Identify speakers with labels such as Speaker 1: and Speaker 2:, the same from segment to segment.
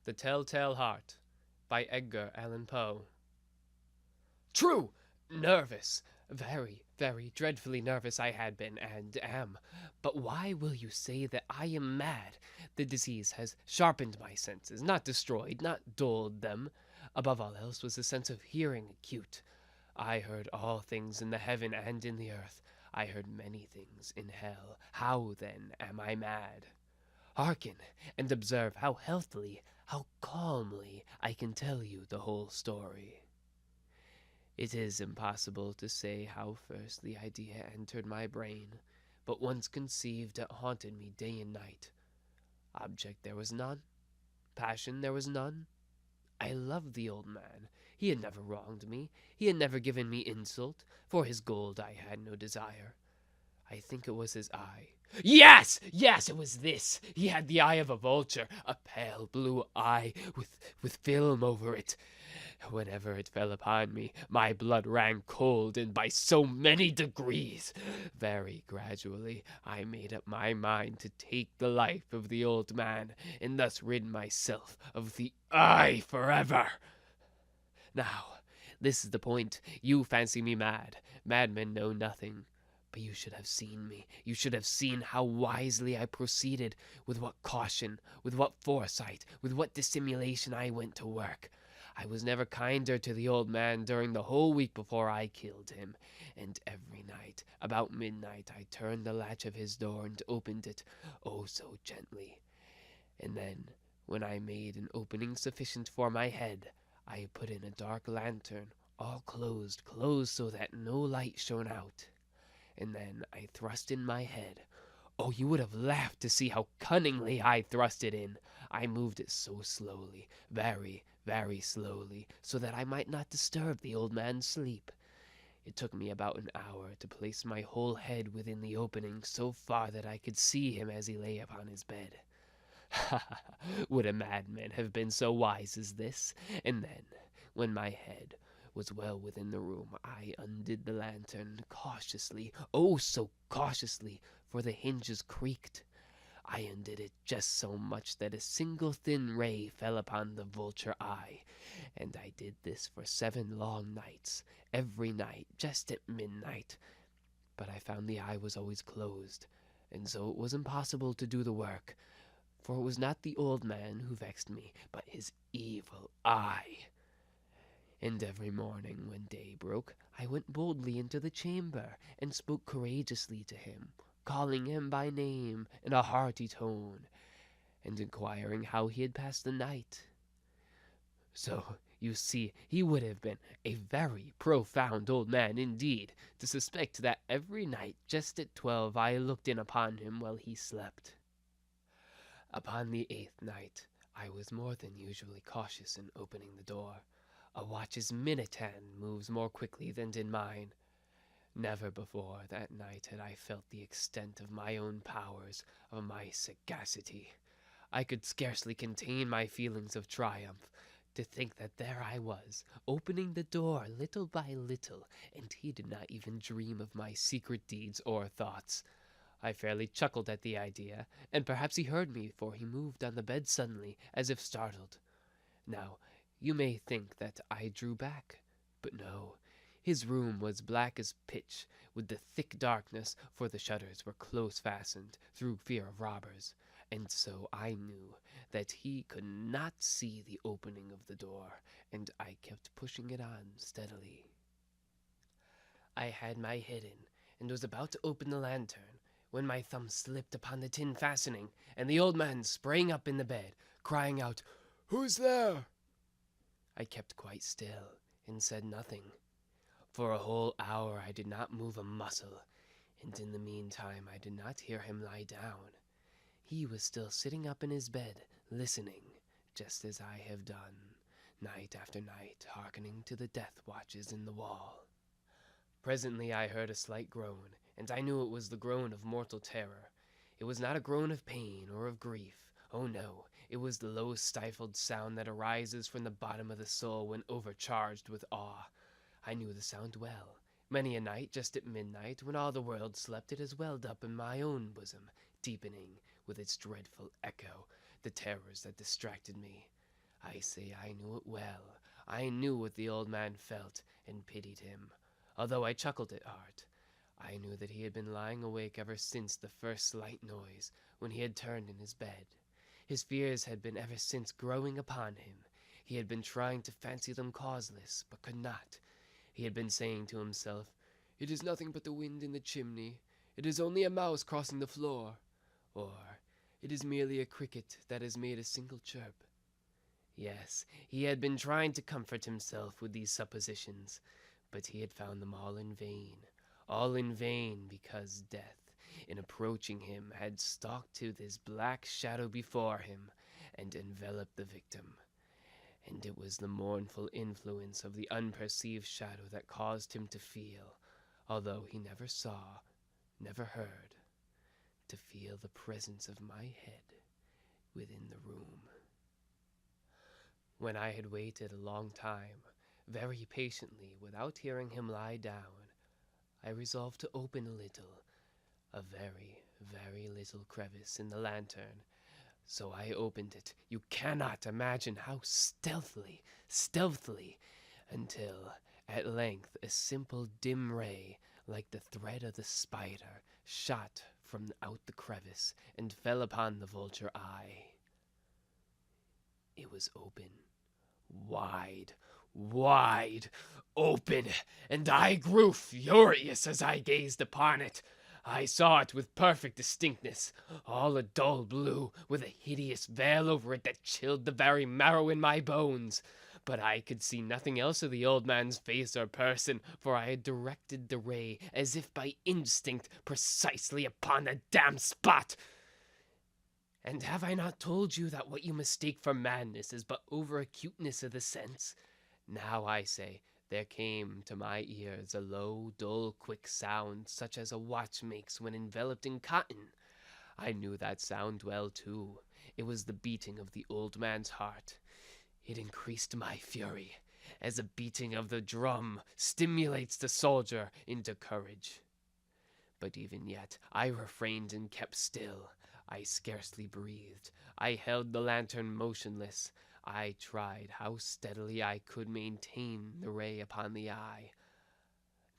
Speaker 1: The Telltale Heart by Edgar Allan Poe. True! Nervous! Very, very dreadfully nervous I had been, and am. But why will you say that I am mad? The disease has sharpened my senses, not destroyed, not dulled them. Above all else was the sense of hearing acute. I heard all things in the heaven and in the earth. I heard many things in hell. How, then, am I mad? Hearken, and observe how healthily, how calmly I can tell you the whole story. It is impossible to say how first the idea entered my brain, but once conceived it haunted me day and night. Object there was none, passion there was none. I loved the old man. He had never wronged me, he had never given me insult. For his gold I had no desire. I think it was his eye. Yes, it was this. He had the eye of a vulture, a pale blue eye with film over it. Whenever it fell upon me, my blood ran cold, and by so many degrees, very gradually, I made up my mind to take the life of the old man, and thus rid myself of the eye forever. Now, this is the point. You fancy me mad. Madmen know nothing. But you should have seen me. You should have seen how wisely I proceeded, with what caution, with what foresight, with what dissimulation I went to work. I was never kinder to the old man during the whole week before I killed him, and every night, about midnight, I turned the latch of his door and opened it, oh so gently. And then, when I made an opening sufficient for my head, I put in a dark lantern, all closed so that no light shone out. And then I thrust in my head. Oh, you would have laughed to see how cunningly I thrust it in. I moved it so slowly, very, very slowly, so that I might not disturb the old man's sleep. It took me about an hour to place my whole head within the opening so far that I could see him as he lay upon his bed. Ha ha ha! Would a madman have been so wise as this? And then, when my head was well within the room, I undid the lantern cautiously, oh so cautiously, for the hinges creaked. I undid it just so much that a single thin ray fell upon the vulture eye, and I did this for 7 long nights, every night, just at midnight. But I found the eye was always closed, and so it was impossible to do the work, for it was not the old man who vexed me, but his evil eye. And every morning when day broke, I went boldly into the chamber, and spoke courageously to him, calling him by name in a hearty tone, and inquiring how he had passed the night. So, you see, he would have been a very profound old man indeed, to suspect that every night just at 12 I looked in upon him while he slept. Upon the 8th night, I was more than usually cautious in opening the door. A watch's minute hand moves more quickly than did mine. Never before that night had I felt the extent of my own powers, of my sagacity. I could scarcely contain my feelings of triumph, to think that there I was, opening the door little by little, and he did not even dream of my secret deeds or thoughts. I fairly chuckled at the idea, and perhaps he heard me, for he moved on the bed suddenly, as if startled. Now, you may think that I drew back, but no. His room was black as pitch, with the thick darkness, for the shutters were close fastened, through fear of robbers, and so I knew that he could not see the opening of the door, and I kept pushing it on steadily. I had my head in, and was about to open the lantern, when my thumb slipped upon the tin fastening, and the old man sprang up in the bed, crying out, "Who's there?" I kept quite still, and said nothing. For a whole hour I did not move a muscle, and in the meantime I did not hear him lie down. He was still sitting up in his bed, listening, just as I have done, night after night, hearkening to the death watches in the wall. Presently I heard a slight groan, and I knew it was the groan of mortal terror. It was not a groan of pain or of grief. Oh no, it was the low stifled sound that arises from the bottom of the soul when overcharged with awe. I knew the sound well. Many a night, just at midnight, when all the world slept, it has welled up in my own bosom, deepening, with its dreadful echo, the terrors that distracted me. I say I knew it well. I knew what the old man felt and pitied him, although I chuckled at heart. I knew that he had been lying awake ever since the first slight noise, when he had turned in his bed. His fears had been ever since growing upon him. He had been trying to fancy them causeless, but could not. He had been saying to himself, "It is nothing but the wind in the chimney. It is only a mouse crossing the floor." Or, "It is merely a cricket that has made a single chirp." Yes, he had been trying to comfort himself with these suppositions, but he had found them all in vain. All in vain, because death, in approaching him, had stalked to this black shadow before him and enveloped the victim. And it was the mournful influence of the unperceived shadow that caused him to feel, although he never saw, never heard, to feel the presence of my head within the room. When I had waited a long time, very patiently, without hearing him lie down, I resolved to open a very, very little crevice in the lantern. So I opened it. You cannot imagine how stealthily, until, at length, a simple dim ray, like the thread of the spider, shot from out the crevice and fell upon the vulture eye. It was open. Wide, wide open, and I grew furious as I gazed upon it. I saw it with perfect distinctness, all a dull blue, with a hideous veil over it that chilled the very marrow in my bones. But I could see nothing else of the old man's face or person, for I had directed the ray, as if by instinct, precisely upon the damned spot. And have I not told you that what you mistake for madness is but over-acuteness of the sense? Now I say, there came to my ears a low, dull, quick sound, such as a watch makes when enveloped in cotton. I knew that sound well, too. It was the beating of the old man's heart. It increased my fury, as a beating of the drum stimulates the soldier into courage. But even yet, I refrained and kept still. I scarcely breathed. I held the lantern motionless. I tried how steadily I could maintain the ray upon the eye.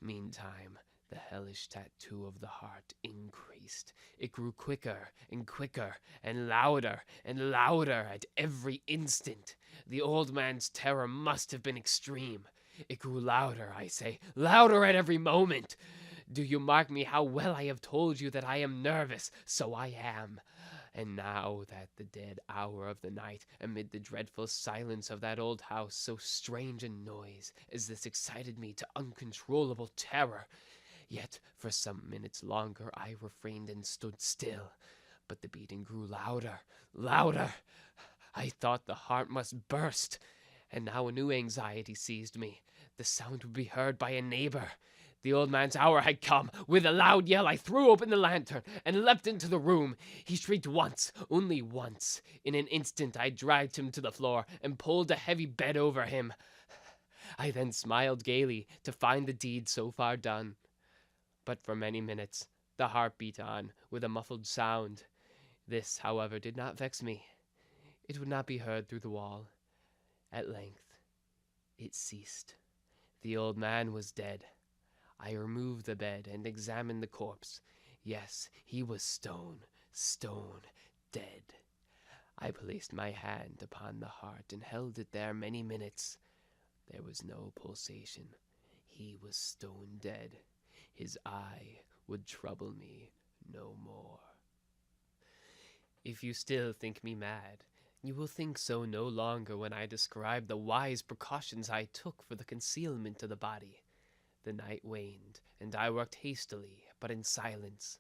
Speaker 1: Meantime, the hellish tattoo of the heart increased. It grew quicker and quicker, and louder at every instant. The old man's terror must have been extreme. It grew louder, I say, louder at every moment. Do you mark me how well I have told you that I am nervous? So I am. And now that the dead hour of the night, amid the dreadful silence of that old house, so strange a noise as this excited me to uncontrollable terror. Yet for some minutes longer I refrained and stood still. But the beating grew louder. I thought the heart must burst. And now a new anxiety seized me. The sound would be heard by a neighbor. The old man's hour had come. With a loud yell, I threw open the lantern and leapt into the room. He shrieked once, only once. In an instant, I dragged him to the floor and pulled a heavy bed over him. I then smiled gaily to find the deed so far done. But for many minutes, the heart beat on with a muffled sound. This, however, did not vex me. It would not be heard through the wall. At length, it ceased. The old man was dead. I removed the bed and examined the corpse. Yes, he was stone, dead. I placed my hand upon the heart and held it there many minutes. There was no pulsation. He was stone dead. His eye would trouble me no more. If you still think me mad, you will think so no longer when I describe the wise precautions I took for the concealment of the body. The night waned, and I worked hastily, but in silence.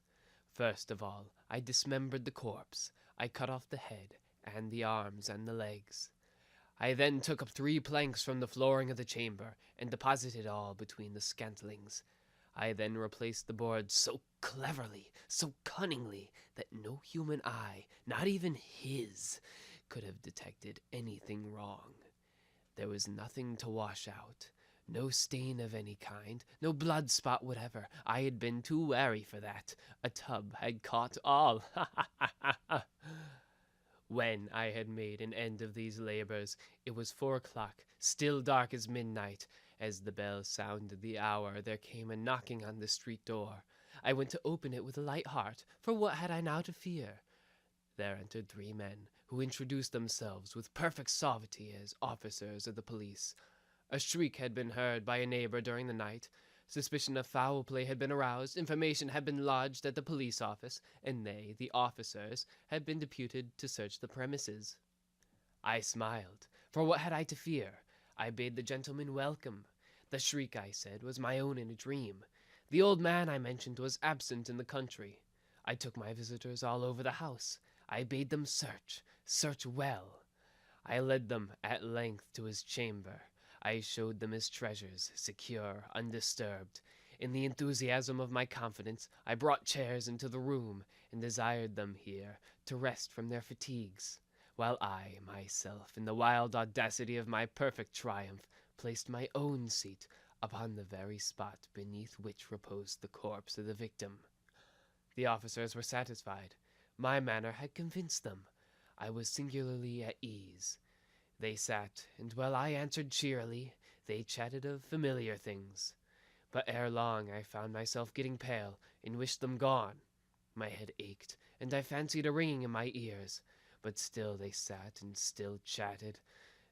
Speaker 1: First of all, I dismembered the corpse. I cut off the head, and the arms, and the legs. I then took up 3 planks from the flooring of the chamber, and deposited all between the scantlings. I then replaced the boards so cleverly, so cunningly, that no human eye, not even his, could have detected anything wrong. There was nothing to wash out. No stain of any kind, no blood spot whatever. I had been too wary for that. A tub had caught all. When I had made an end of these labors, it was 4 o'clock, still dark as midnight. As the bell sounded the hour, there came a knocking on the street door. I went to open it with a light heart, for what had I now to fear? There entered 3 men, who introduced themselves with perfect suavity as officers of the police. A shriek had been heard by a neighbor during the night. Suspicion of foul play had been aroused, information had been lodged at the police office, and they, the officers, had been deputed to search the premises. I smiled, for what had I to fear? I bade the gentleman welcome. The shriek, I said, was my own in a dream. The old man I mentioned was absent in the country. I took my visitors all over the house. I bade them search well. I led them at length to his chamber. I showed them his treasures, secure, undisturbed. In the enthusiasm of my confidence, I brought chairs into the room, and desired them here to rest from their fatigues, while I, myself, in the wild audacity of my perfect triumph, placed my own seat upon the very spot beneath which reposed the corpse of the victim. The officers were satisfied. My manner had convinced them. I was singularly at ease. They sat, and while I answered cheerily, they chatted of familiar things. But ere long I found myself getting pale, and wished them gone. My head ached, and I fancied a ringing in my ears. But still they sat, and still chatted.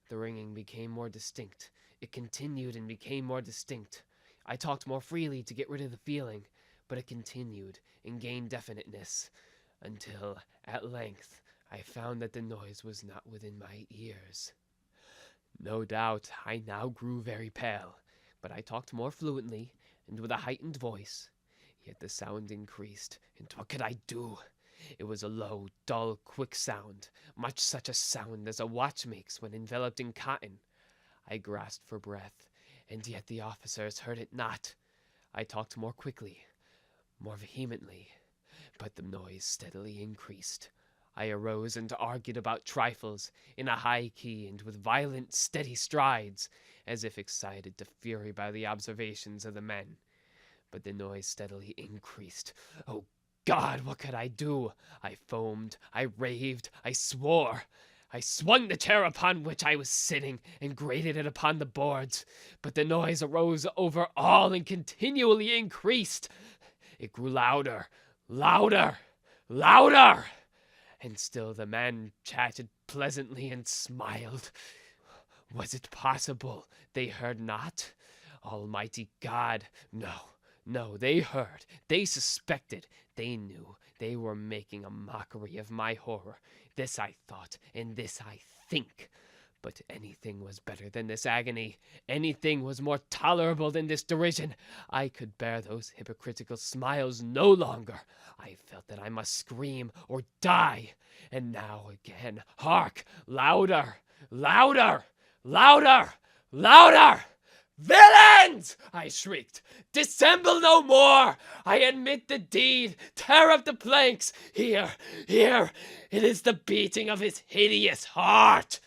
Speaker 1: The ringing became more distinct. It continued and became more distinct. I talked more freely to get rid of the feeling, but it continued and gained definiteness, until, at length, I found that the noise was not within my ears. No doubt I now grew very pale, but I talked more fluently and with a heightened voice. Yet the sound increased, and what could I do? It was a low, dull, quick sound, much such a sound as a watch makes when enveloped in cotton. I grasped for breath, and yet the officers heard it not. I talked more quickly, more vehemently, but the noise steadily increased. I arose and argued about trifles, in a high key and with violent, steady strides, as if excited to fury by the observations of the men. But the noise steadily increased. Oh God, what could I do? I foamed, I raved, I swore. I swung the chair upon which I was sitting and grated it upon the boards, but the noise arose over all and continually increased. It grew louder, louder, louder. And still the man chatted pleasantly and smiled. Was it possible they heard not? Almighty God, no, they heard, they suspected, they knew, they were making a mockery of my horror. This I thought, and this I think. But anything was better than this agony. Anything was more tolerable than this derision. I could bear those hypocritical smiles no longer. I felt that I must scream or die. And now again, hark! Louder! Louder! Louder! Louder! Villains! I shrieked. Dissemble no more! I admit the deed. Tear up the planks. Here, it is the beating of his hideous heart.